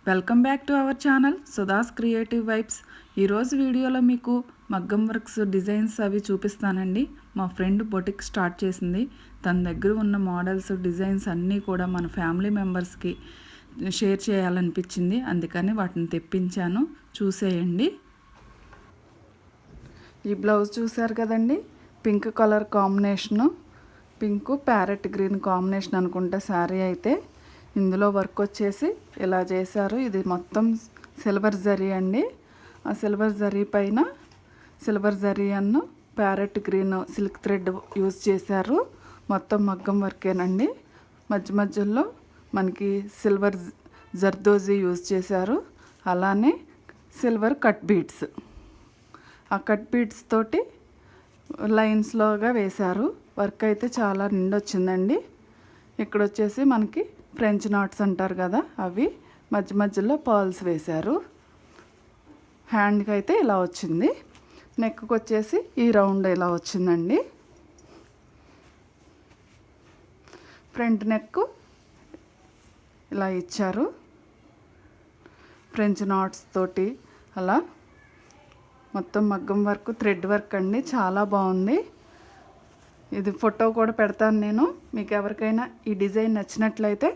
Welcome back to our channel Sudha's creative vibes. ఈరోజు వీడియోలో మీకు మగ్గం వర్క్స్ డిజైన్స్ అవి చూపిస్తానండి. మా ఫ్రెండ్ బొటిక్ స్టార్ట్ చేసింది. తన దగ్గర ఉన్న మోడల్స్ డిజైన్స్ అన్నీ కూడా మన ఫ్యామిలీ మెంబర్స్కి షేర్ చేయాలనిపించింది. అందుకని వాటిని తెప్పించాను, చూసేయండి. ఈ బ్లౌజ్ చూసారు కదండి, pink colour combination, pink parrot green combination అనుకుంటా శారీ అయితే. ఇందులో వర్క్ వచ్చేసి ఇలా చేశారు. ఇది మొత్తం సిల్వర్ జరీ అండి. ఆ సిల్వర్ జరీ పైన సిల్వర్ జరీ అన్ను parrot green silk thread use చేశారు. మొత్తం మగ్గం వర్కేనండి. మధ్య మధ్యలో మనకి సిల్వర్ జర్దోజీ యూజ్ చేశారు. అలానే సిల్వర్ కట్ బీడ్స్, ఆ కట్ బీడ్స్ తోటి లైన్స్లోగా వేశారు. వర్క్ అయితే చాలా నిండొచ్చిందండి. ఇక్కడ వచ్చేసి మనకి ఫ్రెంచ్ నాట్స్ అంటారు కదా, అవి మధ్య మధ్యలో పర్ల్స్ వేశారు. హ్యాండ్కి అయితే ఇలా వచ్చింది. నెక్కి వచ్చేసి ఈ రౌండ్ ఇలా వచ్చిందండి. ఫ్రంట్ నెక్ ఇలా ఇచ్చారు ఫ్రెంచ్ నాట్స్ తోటి. అలా మొత్తం మగ్గం వర్క్, థ్రెడ్ వర్క్ అండి, చాలా బాగుంది. ఇది ఫోటో కూడా పెడతాను నేను. మీకు ఎవరికైనా ఈ డిజైన్ నచ్చినట్లయితే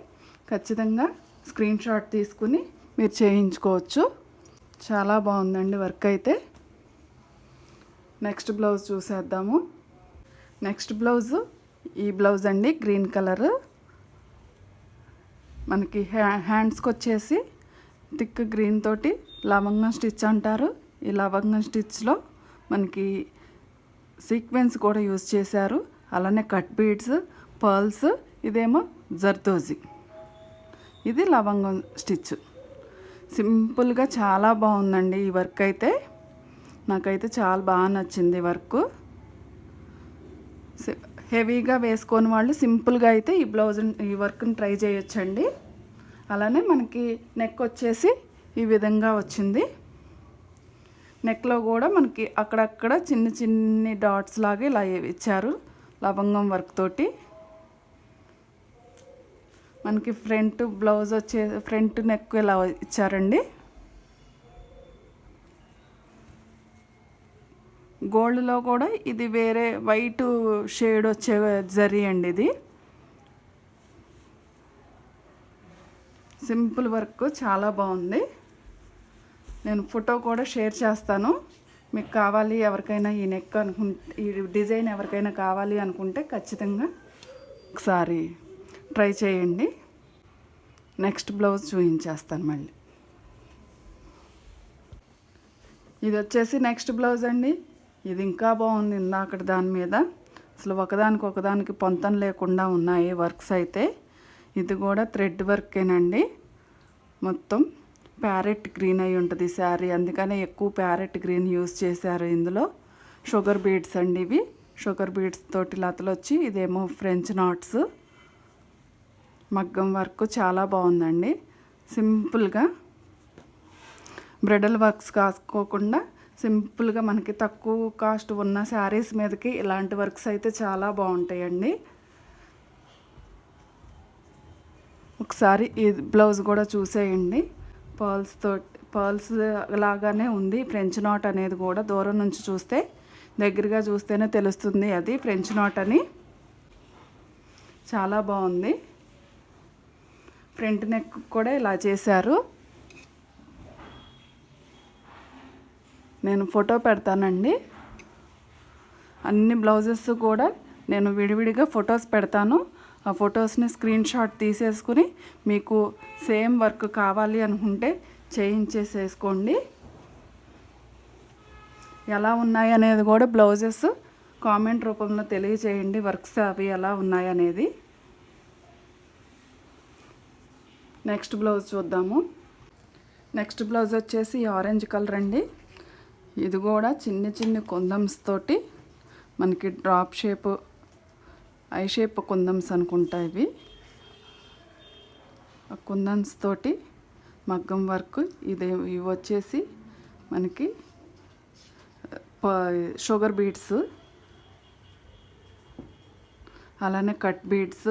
ఖచ్చితంగా స్క్రీన్ షాట్ తీసుకుని మీరు చేయించుకోవచ్చు. చాలా బాగుందండి వర్క్ అయితే. నెక్స్ట్ బ్లౌజ్ చూసేద్దాము. నెక్స్ట్ బ్లౌజు ఈ బ్లౌజ్ అండి, గ్రీన్ కలర్. మనకి హ్యాండ్స్కి వచ్చేసి థిక్ గ్రీన్ తోటి లవంగం స్టిచ్ అంటారు. ఈ లవంగం స్టిచ్లో మనకి సీక్వెన్స్ కూడా యూజ్ చేశారు. అలానే కట్ బీడ్స్, పర్ల్స్, ఇదేమో జర్దోజీ, ఇది లవంగం స్టిచ్. సింపుల్గా చాలా బాగుందండి ఈ వర్క్ అయితే. నాకైతే చాలా బాగా నచ్చింది వర్క్. హెవీగా వేసుకొని వాళ్ళు సింపుల్గా అయితే ఈ బ్లౌజ్ ఈ వర్క్ని ట్రై చేయొచ్చండి. అలానే మనకి నెక్ వచ్చేసి ఈ విధంగా వచ్చింది. నెక్లో కూడా మనకి అక్కడక్కడ చిన్న చిన్ని డాట్స్ లాగా ఇలా ఇచ్చారు లవంగం వర్క్ తోటి. మనకి ఫ్రంట్ బ్లౌజ్ వచ్చే ఫ్రంట్ నెక్ ఇలా ఇచ్చారండి. గోల్డ్లో కూడా ఇది వేరే వైట్ షేడ్ వచ్చే జరీ అండి. ఇది సింపుల్ వర్క్, చాలా బాగుంది. నేను ఫోటో కూడా షేర్ చేస్తాను. మీకు కావాలి ఎవరికైనా ఈ నెక్ ఈ డిజైన్ ఎవరికైనా కావాలి అనుకుంటే ఖచ్చితంగా ఒకసారి ట్రై చేయండి. నెక్స్ట్ బ్లౌజ్ చూపించేస్తాను మళ్ళీ. ఇది వచ్చేసి నెక్స్ట్ బ్లౌజ్ అండి. ఇది ఇంకా బాగుంది ఇందాకటి దాని మీద. అసలు ఒకదానికి పొంతం లేకుండా ఉన్నాయి వర్క్స్ అయితే. ఇది కూడా థ్రెడ్ వర్కేనండి. మొత్తం ప్యారెట్ గ్రీన్ అయి ఉంటుంది శారీ, అందుకనే ఎక్కువ ప్యారెట్ గ్రీన్ యూజ్ చేశారు. ఇందులో షుగర్ బీడ్స్ అండి. ఇవి షుగర్ బీడ్స్ తోటి లతలు వచ్చి, ఇదేమో ఫ్రెంచ్ నాట్స్. మగ్గం వర్క్ చాలా బాగుందండి. సింపుల్గా బ్రైడల్ వర్క్స్ కాసుకోకుండా సింపుల్గా మనకి తక్కువ కాస్ట్ ఉన్న శారీస్ మీదకి ఇలాంటి వర్క్స్ అయితే చాలా బాగుంటాయండి. ఒకసారి ఈ బ్లౌజ్ కూడా చూసేయండి. పర్ల్స్ లాగానే ఉంది. ఫ్రెంచ్ నాట్ అనేది కూడా దూరం నుంచి చూస్తే, దగ్గరగా చూస్తేనే తెలుస్తుంది అది ఫ్రెంచ్ నాట్ అని. చాలా బాగుంది. ఫ్రంట్ నెక్ కూడా ఇలా చేశారు. నేను ఫోటో పెడతానండి. అన్ని బ్లౌజెస్ కూడా నేను విడివిడిగా ఫొటోస్ పెడతాను. ఆ ఫొటోస్ని స్క్రీన్ షాట్ తీసేసుకుని మీకు సేమ్ వర్క్ కావాలి అనుకుంటే చేయించేసేసుకోండి. ఎలా ఉన్నాయి అనేది కూడా బ్లౌజెస్ కామెంట్ రూపంలో తెలియజేయండి. వర్క్స్ అవి ఎలా ఉన్నాయి అనేది. నెక్స్ట్ బ్లౌజ్ చూద్దాము. నెక్స్ట్ బ్లౌజ్ వచ్చేసి ఆరెంజ్ కలర్ అండి. ఇది కూడా చిన్న చిన్న కుందమ్స్ తోటి మనకి డ్రాప్ షేప్, ఐ షేప్ కుందమ్స్ అనుకుంటా ఇవి. ఆ కుందన్స్ తోటి మగ్గం వర్క్. ఇవి వచ్చేసి మనకి షుగర్ బీడ్స్, అలానే కట్ బీడ్స్,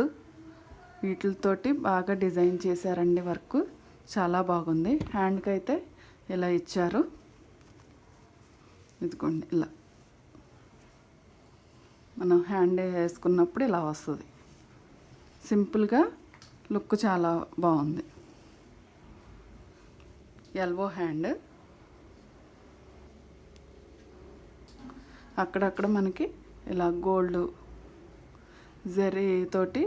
వీటితోటి బాగా డిజైన్ చేశారండి వర్క్. చాలా బాగుంది. హ్యాండ్కి అయితే ఇలా ఇచ్చారు. ఇదిగోండి ఇలా మనం హ్యాండ్ వేసుకున్నప్పుడు ఇలా వస్తుంది. సింపుల్గా లుక్ చాలా బాగుంది. ఎల్బో హ్యాండ్, అక్కడక్కడ మనకి ఇలా గోల్డ్ జరీ తోటి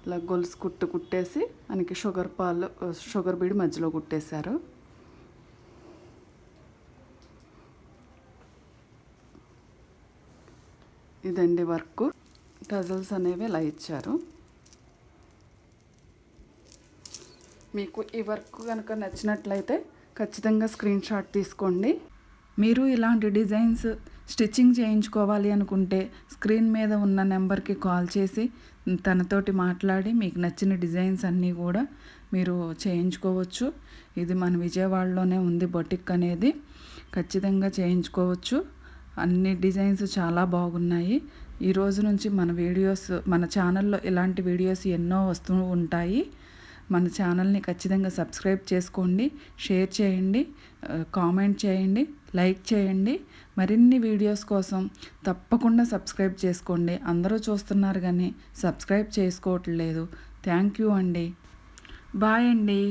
ఇలా గొలుసు కుట్టేసి మనకి షుగర్ బీడ్ మధ్యలో కుట్టేశారు. ఇదండి వర్క్. టజల్స్ అనేవి ఇలా ఇచ్చారు. మీకు ఈ వర్క్ కనుక నచ్చినట్లయితే ఖచ్చితంగా స్క్రీన్ షాట్ తీసుకోండి. మీరు ఇలాంటి డిజైన్స్ స్టిచ్చింగ్ చేయించుకోవాలి అనుకుంటే స్క్రీన్ మీద ఉన్న నెంబర్కి కాల్ చేసి తనతోటి మాట్లాడి మీకు నచ్చిన డిజైన్స్ అన్నీ కూడా మీరు చేయించుకోవచ్చు. ఇది మన విజయవాడలోనే ఉంది బొటిక్ అనేది. ఖచ్చితంగా చేయించుకోవచ్చు. అన్ని డిజైన్స్ చాలా బాగున్నాయి. ఈ రోజు నుంచి మన ఛానల్లో ఇలాంటి వీడియోస్ ఎన్నో వస్తూ ఉంటాయి. మన ఛానల్ని ఖచ్చితంగా సబ్స్క్రైబ్ చేసుకోండి, షేర్ చేయండి, కామెంట్ చేయండి, లైక్ చేయండి. మరిన్ని వీడియోస్ కోసం తప్పకుండా సబ్స్క్రైబ్ చేసుకోండి. అందరూ చూస్తున్నారు కానీ సబ్స్క్రైబ్ చేసుకోవట్లేదు. థ్యాంక్ యూ అండి. బాయ్ అండి.